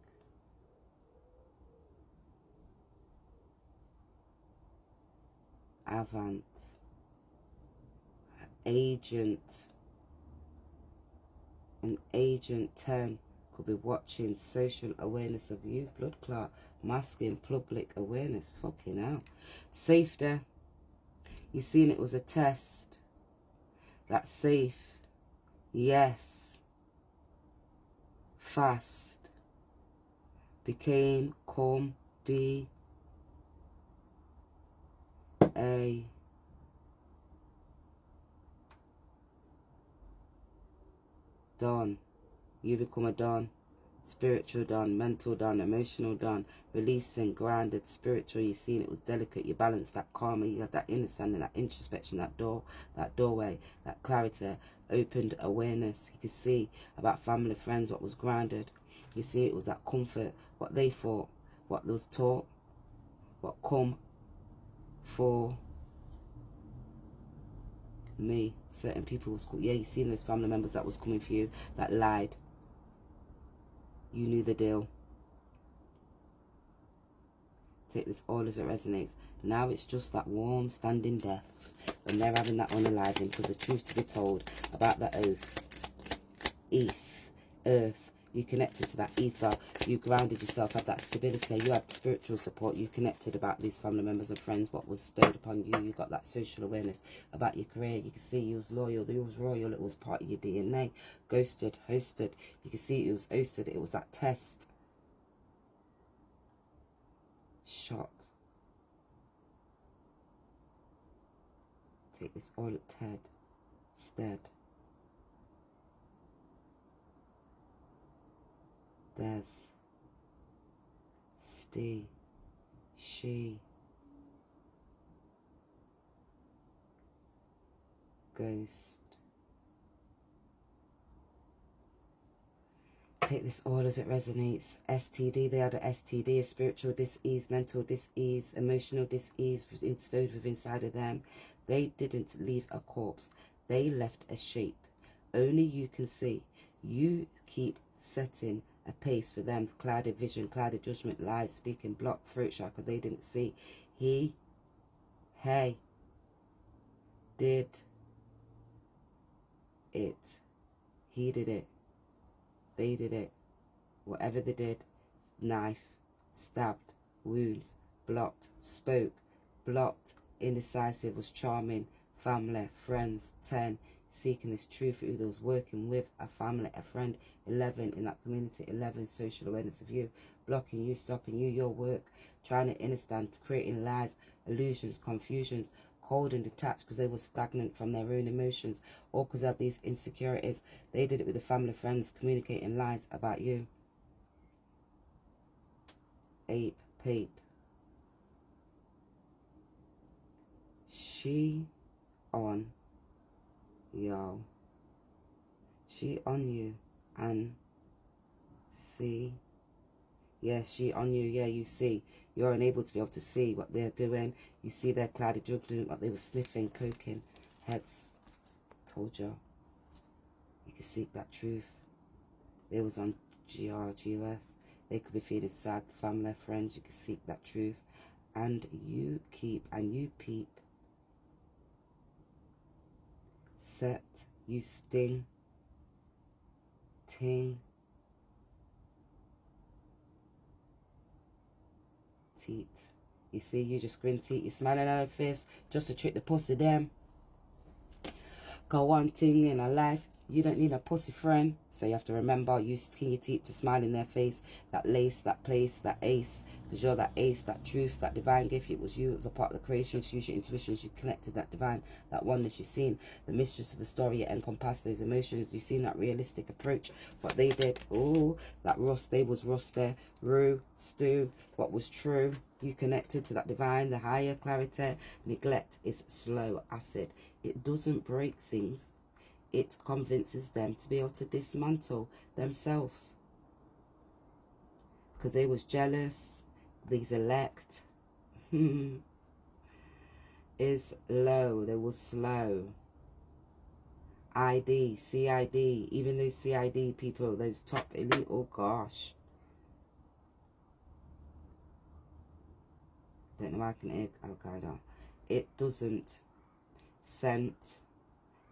Avant. Agent. An agent 10 could be watching. Social awareness of you. Blood clot. Masking public awareness. Fucking hell. Safety. You seen it was a test. That's safe. Yes. Fast. Became. Come. Be. A. Dawn. You become a dawn. Spiritual dawn, mental dawn, emotional dawn, releasing, grounded, spiritual. You seen it was delicate, you balanced that karma, you had that understanding, that introspection, that doorway, that clarity, opened awareness. You could see about family, friends, what was grounded. You see it was that comfort, what they thought, what was taught, what come for me. Certain people was called, yeah, you seen those family members that was coming for you, that lied. You knew the deal. Take this all as it resonates. Now it's just that warm standing death. And they're having that unaliving because the truth to be told about that oath. Earth. You connected to that ether. You grounded yourself, had that stability. You had spiritual support. You connected about these family members and friends, what was stowed upon you. You got that social awareness about your career. You could see you was loyal. You was royal. It was part of your DNA. Ghosted, hosted. You could see it was hosted. It was that test. Shot. Take this all at Ted. Stead. Des. Stee. She. Ghost. Take this all as it resonates. STD, they had a STD, a spiritual dis-ease, mental dis-ease, emotional dis-ease stowed within inside of them. They didn't leave a corpse. They left a shape. Only you can see. You keep setting a pace for them. Clouded vision, clouded judgment, lies, speaking, block, throat chakra. They didn't see. He, hey, did it. He did it. They did it. Whatever they did, knife, stabbed, wounds, blocked, spoke, blocked, indecisive, was charming, family, friends, 10, seeking this truth who they was working with, a family, a friend, 11 in that community, 11 social awareness of you, blocking you, stopping you, your work, trying to understand, creating lies, illusions, confusions, cold and detached because they were stagnant from their own emotions or because of these insecurities. They did it with the family, friends, communicating lies about you. Ape, pape. She on y'all. She on you and see. Yes, she on you. Yeah, you see. You're unable to be able to see what they're doing. You see their clouded drug doing what they were sniffing, coking. Heads. Told you. You can seek that truth. They was on GRGUS. They could be feeling sad, family, friends. You can seek that truth. And you keep and you peep. Set. You sting. Ting. Teeth. You see, you just grin teeth. You're smiling at her face just to trick the pussy them. Got one thing in a life, you don't need a pussy friend. So you have to remember, use skin your teeth to smile in their face. That lace, that place, that ace. Because you're that ace, that truth, that divine gift. It was you, it was a part of the creation. So use your intuition, you connected that divine, that oneness. You've seen the mistress of the story, it encompassed those emotions. You've seen that realistic approach. What they did, oh, that Ross, they was Ross there. Rue, stew, what was true. You connected to that divine, the higher clarity. Neglect is slow acid. It doesn't break things. It convinces them to be able to dismantle themselves. Because they was jealous. These elect is low. They was slow. ID, CID, even those CID people, those top elite, oh gosh. Don't know why I can egg Al-Qaeda. It doesn't scent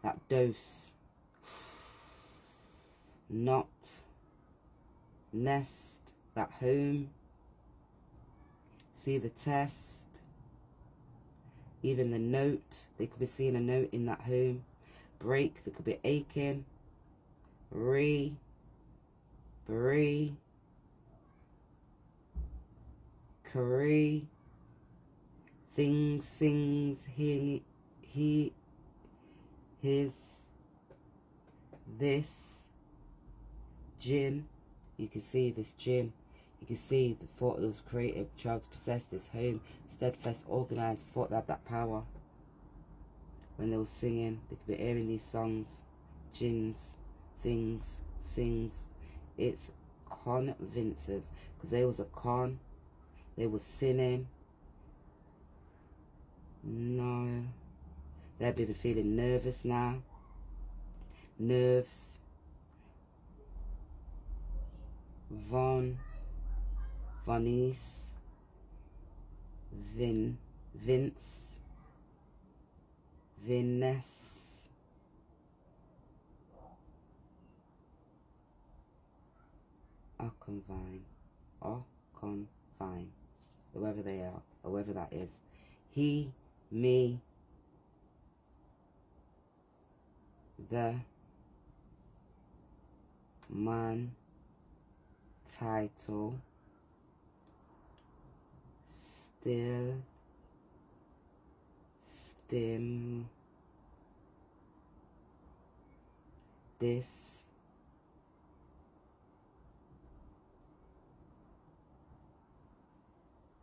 that dose. Not nest, that home. See the test. Even the note. They could be seeing a note in that home. Break. They could be aching. Bree. Curry. Things, sings, he, his, this, jinn. You can see this jinn. You can see the thought that was created, tried to possess this home, steadfast, organized, thought that had that power. When they were singing, they could be hearing these songs, jinns, things, sings. It's convinces, because they was a con, they were sinning. No, they've been feeling nervous now. Nerves. Vonice, Vince, Viness, Oconvine, whoever they are, whoever that is. He, me, the man, title, still, stim, this,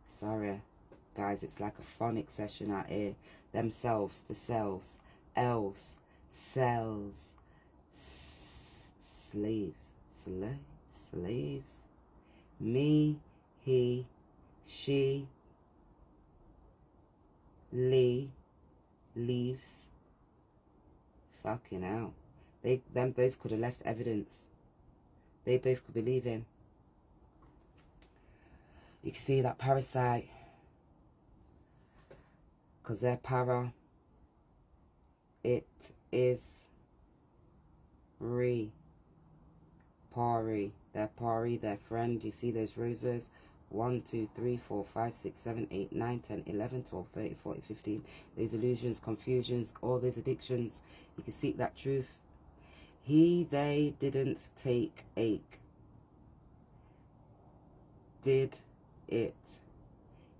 sorry guys, it's like a phonic session out here. Themselves, the selves, elves, cells, slaves, me, he, she, leaves. Fucking hell. Them both could have left evidence. They both could be leaving. You can see that parasite. Because they're para. It is pari. They're pari, their friend. You see those roses? 1, 2, 3, 4, 5, 6, 7, 8, 9, 10, 11, 12, 13, 14, 15. Those illusions, confusions, all those addictions. You can seek that truth. They didn't take ache. Did it.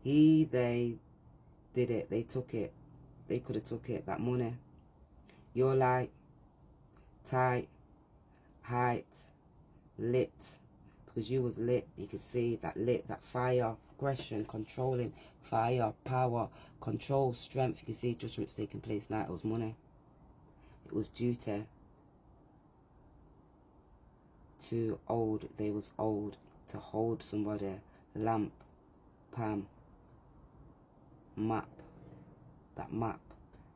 They did it. They took it. They could have took it. That money. Your light. Tight. Height. Lit. Because you was lit. You can see that lit. That fire. Aggression. Controlling. Fire. Power. Control. Strength. You can see judgments taking place now. It was money. It was duty. Too old. They was old to hold somebody. Lamp. Pam. Map. That map.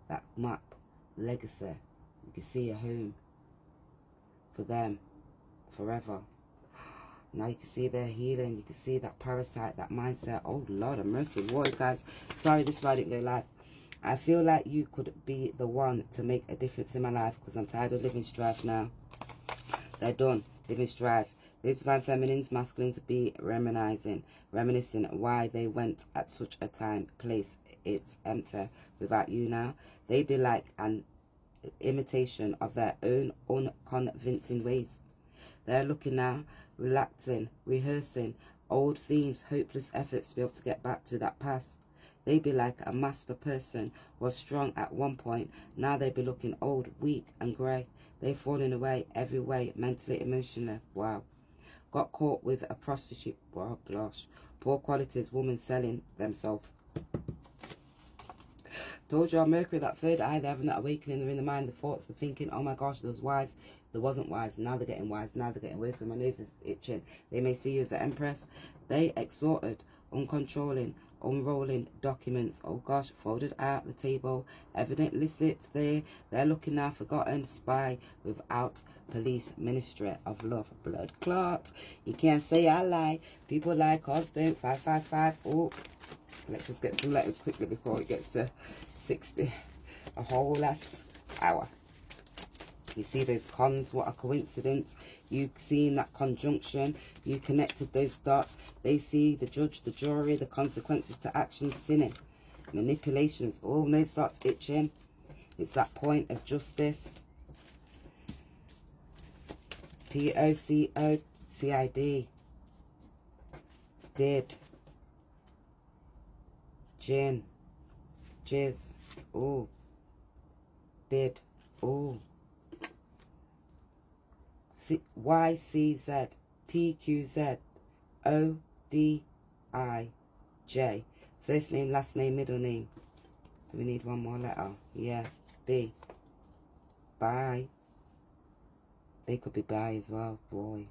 That map. Legacy. You can see a home. For them. Forever. Now you can see their healing. You can see that parasite. That mindset. Oh Lord of mercy. What guys. Sorry this is why I didn't go live. I feel like you could be the one to make a difference in my life. Because I'm tired of living strife now. They're done. Living strife. Those divine feminines, masculines be reminiscing why they went at such a time, place. It's empty without you now. They be like, and imitation of their own unconvincing ways. They're looking now, relaxing, rehearsing old themes, hopeless efforts to be able to get back to that past. They'd be like a master person, was strong at one point, now they'd be looking old, weak and grey. They've fallen away every way, mentally, emotionally. Wow. Got caught with a prostitute. Wow, gosh. Poor qualities, woman selling themselves. Told you, Mercury, that third eye, they're having that awakening, they're in the mind, the thoughts, the thinking, oh my gosh, there was wise, there wasn't wise, now they're getting wise, now they're getting away from my nose is itching. They may see you as the Empress. They exhorted, uncontrolling, unrolling documents, oh gosh, folded out the table, evidently slipped there. They're looking now, forgotten, spy without police, ministry of love, blood clot. You can't say I lie, people lie, cause don't, 555, oh. Let's just get some letters quickly before it gets to 60. A whole last hour. You see those cons, what a coincidence. You seen that conjunction. You connected those dots. They see the judge, the jury, the consequences to action, sinning. Manipulations. Oh, no, starts itching. It's that point of justice. POCOCID. Did. Gin, jizz, oh, bid, oh, YCZ, PQZ, ODIJ, first name, last name, middle name. Do we need one more letter? Yeah, B. Bye. They could be bi as well, boy.